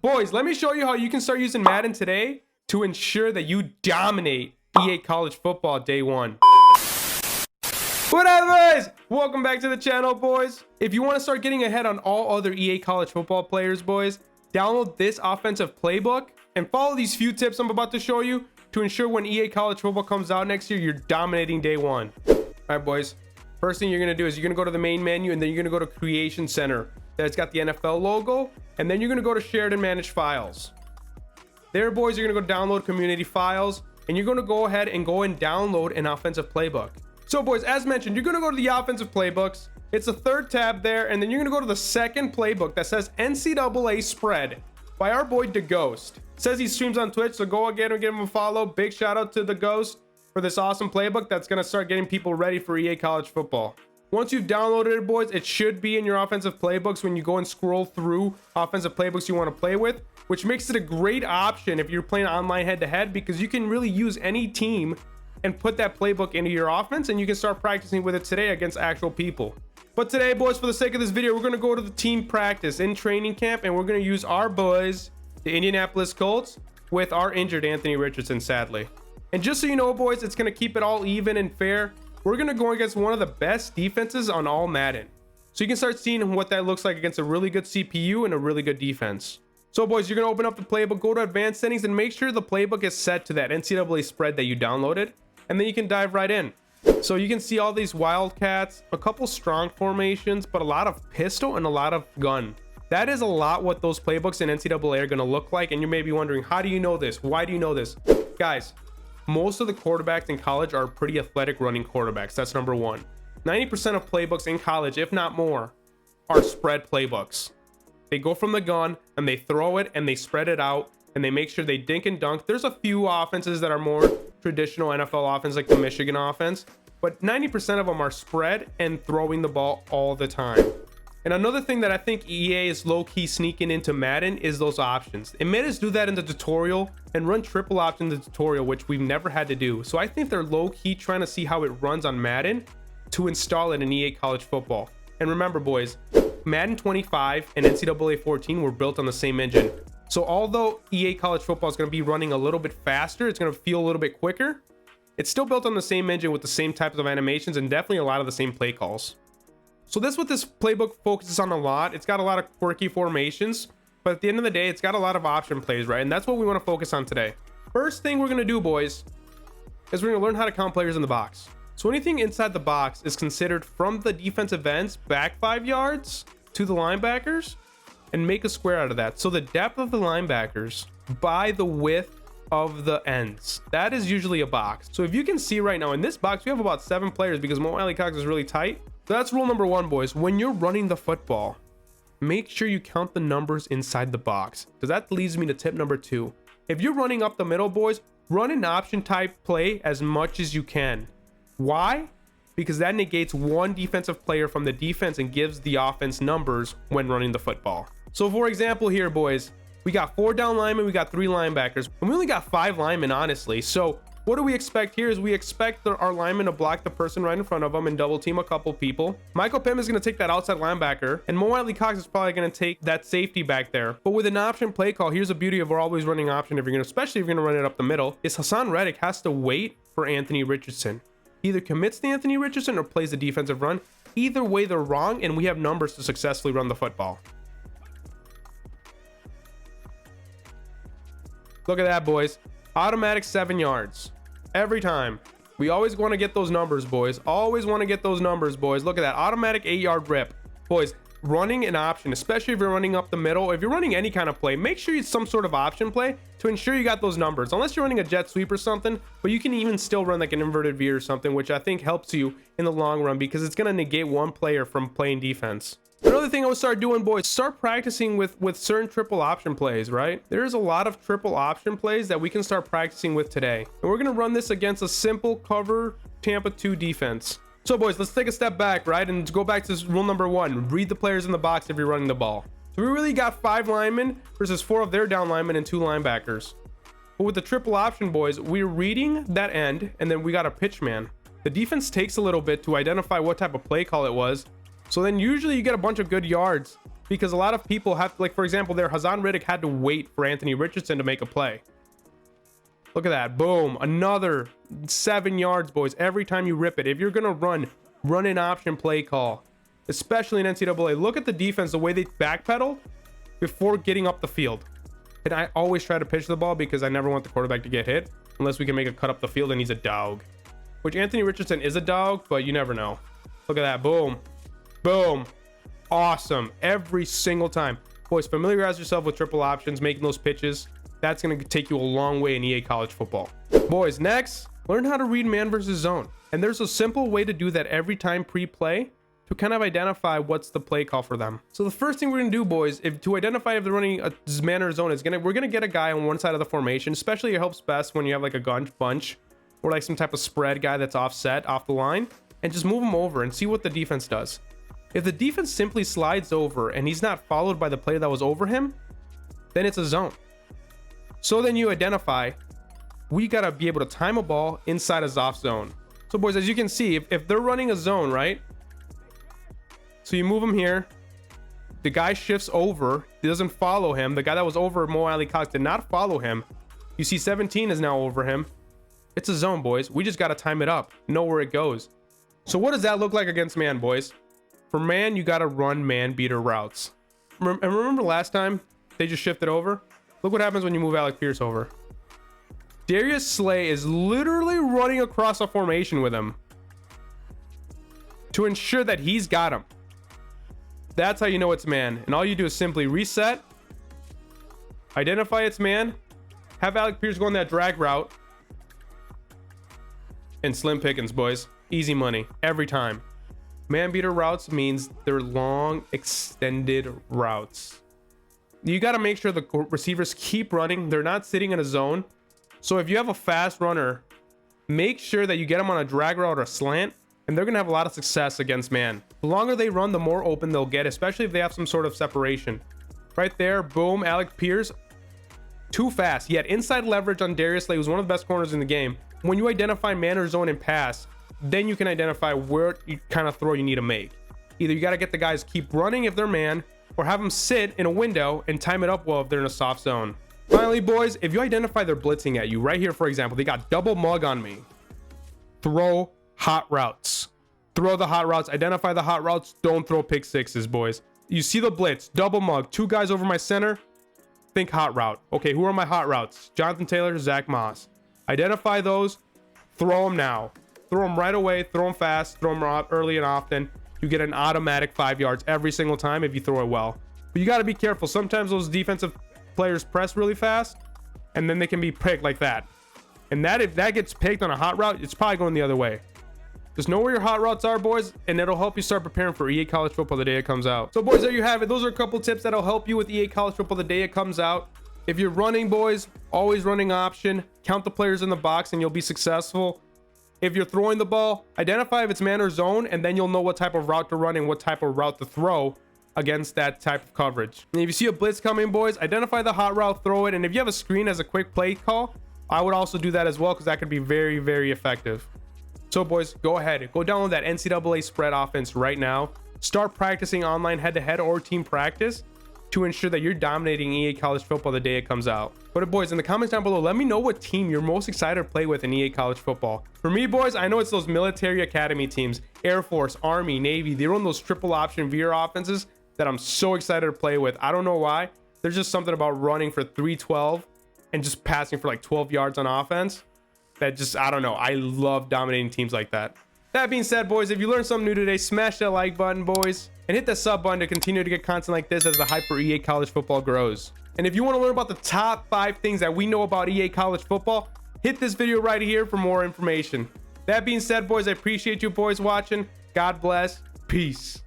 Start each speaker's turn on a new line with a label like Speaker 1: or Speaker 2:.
Speaker 1: Boys, let me show you how you can start using Madden today to ensure that you dominate EA College Football day one. What up, boys? Welcome back to the channel, boys. If you want to start getting ahead on all other EA College Football players, boys, download this offensive playbook and follow these few tips I'm about to show you to ensure when EA College Football comes out next year, you're dominating day one. All right, boys. First thing you're going to do is you're going to go to the main menu and then you're going to go to Creation Center. That's got the NFL logo. And then you're going to go to Shared and Manage Files. There, boys, you're going to go download community files. And you're going to go ahead and download an offensive playbook. So, boys, as mentioned, you're going to go to the offensive playbooks. It's the third tab there. And then you're going to go to the second playbook that says NCAA Spread by our boy The Ghost. It says he streams on Twitch, so go again and give him a follow. Big shout out to The Ghost for this awesome playbook that's going to start getting people ready for EA College Football. Once you've downloaded it, boys, it should be in your offensive playbooks when you go and scroll through offensive playbooks you want to play with, which makes it a great option if you're playing online head-to-head because you can really use any team and put that playbook into your offense, and you can start practicing with it today against actual people. But today, boys, for the sake of this video, we're going to go to the team practice in training camp, and we're going to use our boys, the Indianapolis Colts, with our injured Anthony Richardson, sadly. And just so you know, boys, it's going to keep it all even and fair. We're going to go against one of the best defenses on all Madden. So you can start seeing what that looks like against a really good CPU and a really good defense. So, boys, you're going to open up the playbook, go to advanced settings, and make sure the playbook is set to that NCAA spread that you downloaded. And then you can dive right in. So you can see all these wildcats, a couple strong formations, but a lot of pistol and a lot of gun. That is a lot what those playbooks in NCAA are going to look like. And you may be wondering, how do you know this? Why do you know this? Guys, most of the quarterbacks in college are pretty athletic running quarterbacks. That's number one. 90% of playbooks in college, if not more, are spread playbooks. They go from the gun and they throw it and they spread it out and they make sure they dink and dunk. There's a few offenses that are more traditional NFL offense, like the Michigan offense, but 90% of them are spread and throwing the ball all the time. And another thing that I think EA is low-key sneaking into Madden is those options. It made us do that in the tutorial and run triple option in the tutorial, which we've never had to do. So I think they're low-key trying to see how it runs on Madden to install it in EA College Football. And remember, boys, Madden 25 and NCAA 14 were built on the same engine. So although EA College Football is going to be running a little bit faster, it's going to feel a little bit quicker, it's still built on the same engine with the same types of animations and definitely a lot of the same play calls. So that's what this playbook focuses on a lot. It's got a lot of quirky formations, but at the end of the day, it's got a lot of option plays, right? And that's what we want to focus on today. First thing we're going to do, boys, is we're going to learn how to count players in the box. So anything inside the box is considered from the defensive ends back 5 yards to the linebackers and make a square out of that. So the depth of the linebackers by the width of the ends. That is usually a box. So if you can see right now in this box, we have about 7 players because Mo Alley Cox is really tight. So that's rule number 1, boys. When you're running the football, make sure you count the numbers inside the box, because that leads me to tip number 2. If you're running up the middle, boys, run an option type play as much as you can. Why? Because that negates one defensive player from the defense and gives the offense numbers when running the football. So for example here, boys, we got 4 down linemen, we got 3 linebackers, and we only got 5 linemen, honestly. So what do we expect here is we expect our lineman to block the person right in front of them and double team a couple people. Michael Pim is going to take that outside linebacker, and Mo Alley Cox is probably going to take that safety back there. But with an option play call, here's the beauty of we're always running option if you're going to, especially if you're going to run it up the middle, is Hassan Reddick has to wait for Anthony Richardson. Either commits to Anthony Richardson or plays the defensive run. Either way, they're wrong, and we have numbers to successfully run the football. Look at that, boys. Automatic 7 yards. Every time. We always want to get those numbers, boys. Always want to get those numbers, boys. Look at that. Automatic 8-yard rip. Boys, running an option, especially if you're running up the middle, if you're running any kind of play, make sure it's some sort of option play to ensure you got those numbers. Unless you're running a jet sweep or something, but you can even still run like an inverted V or something, which I think helps you in the long run because it's going to negate one player from playing defense. Another thing I would start doing, boys, start practicing with certain triple option plays, right? There's a lot of triple option plays that we can start practicing with today. And we're going to run this against a simple cover Tampa 2 defense. So, boys, let's take a step back, right? And go back to rule number 1. Read the players in the box if you're running the ball. So we really got 5 linemen versus 4 of their down linemen and 2 linebackers. But with the triple option, boys, we're reading that end, and then we got a pitch man. The defense takes a little bit to identify what type of play call it was. So then usually you get a bunch of good yards because a lot of people have, like, for example, there, Hassan Riddick had to wait for Anthony Richardson to make a play. Look at that. Boom. Another 7 yards, boys. Every time you rip it. If you're going to run an option play call, especially in NCAA. Look at the defense, the way they backpedal before getting up the field. And I always try to pitch the ball because I never want the quarterback to get hit unless we can make a cut up the field and he's a dog. Which Anthony Richardson is a dog, but you never know. Look at that. Boom. Boom. Awesome. Every single time. Boys, familiarize yourself with triple options, making those pitches. That's going to take you a long way in EA College Football. Boys, next, learn how to read man versus zone. And there's a simple way to do that every time pre-play to kind of identify what's the play call for them. So the first thing we're going to do, boys, to identify if they're running a man or zone, we're going to get a guy on one side of the formation. Especially it helps best when you have like a gun bunch or like some type of spread guy that's offset off the line, and just move him over and see what the defense does. If the defense simply slides over and he's not followed by the player that was over him, then it's a zone. So then you identify, we got to be able to time a ball inside a Zoff zone. So boys, as you can see, if they're running a zone, right? So you move him here. The guy shifts over. He doesn't follow him. The guy that was over Mo Ali Cox did not follow him. You see 17 is now over him. It's a zone, boys. We just got to time it up. Know where it goes. So what does that look like against man, boys? For man, you got to run man beater routes. And remember last time they just shifted over? Look what happens when you move Alec Pierce over. Darius Slay is literally running across a formation with him to ensure that he's got him. That's how you know it's man. And all you do is simply reset, identify it's man, have Alec Pierce go on that drag route, and slim pickings, boys. Easy money every time. Man beater routes means they're long, extended routes. You got to make sure the receivers keep running. They're not sitting in a zone. So if you have a fast runner, make sure that you get them on a drag route or a slant, and they're going to have a lot of success against man. The longer they run, the more open they'll get, especially if they have some sort of separation. Right there, boom, Alec Pierce. Too fast. Yet inside leverage on Darius Slay, who's one of the best corners in the game. When you identify man or zone and pass, then you can identify where you kind of throw you need to make. Either you got to get the guys keep running if they're man, or have them sit in a window and time it up well if they're in a soft zone. Finally, boys, if you identify they're blitzing at you, right here, for example, they got double mug on me. Throw hot routes. Throw the hot routes. Identify the hot routes. Don't throw pick sixes, boys. You see the blitz, double mug, 2 guys over my center. Think hot route. Okay, who are my hot routes? Jonathan Taylor, Zach Moss. Identify those. Throw them now. Throw them right away. Throw them fast. Throw them early and often. You get an automatic 5 yards every single time if you throw it well. But you got to be careful. Sometimes those defensive players press really fast, and then they can be picked like that. And that, if that gets picked on a hot route, it's probably going the other way. Just know where your hot routes are, boys, and it'll help you start preparing for EA College Football the day it comes out. So, boys, there you have it. Those are a couple tips that'll help you with EA College Football the day it comes out. If you're running, boys, always running option. Count the players in the box, and you'll be successful. If you're throwing the ball, identify if it's man or zone, and then you'll know what type of route to run and what type of route to throw against that type of coverage. And if you see a blitz coming, boys, identify the hot route, throw it. And if you have a screen as a quick play call, I would also do that as well, because that could be very, very effective. So, boys, go ahead. Go download that NCAA spread offense right now. Start practicing online head-to-head or team practice to ensure that you're dominating EA College Football the day it comes out. But boys, in the comments down below, let me know what team you're most excited to play with in EA College Football. For me, boys, I know it's those military academy teams, Air Force, Army, Navy. They run those triple option veer offenses that I'm so excited to play with. I don't know why. There's just something about running for 312 and just passing for like 12 yards on offense that just, I don't know. I love dominating teams like that. That being said, boys, if you learned something new today, smash that like button, boys, and hit the sub button to continue to get content like this as the hype for EA College Football grows. And if you want to learn about the top 5 things that we know about EA College Football, hit this video right here for more information. That being said, boys, I appreciate you boys watching. God bless. Peace.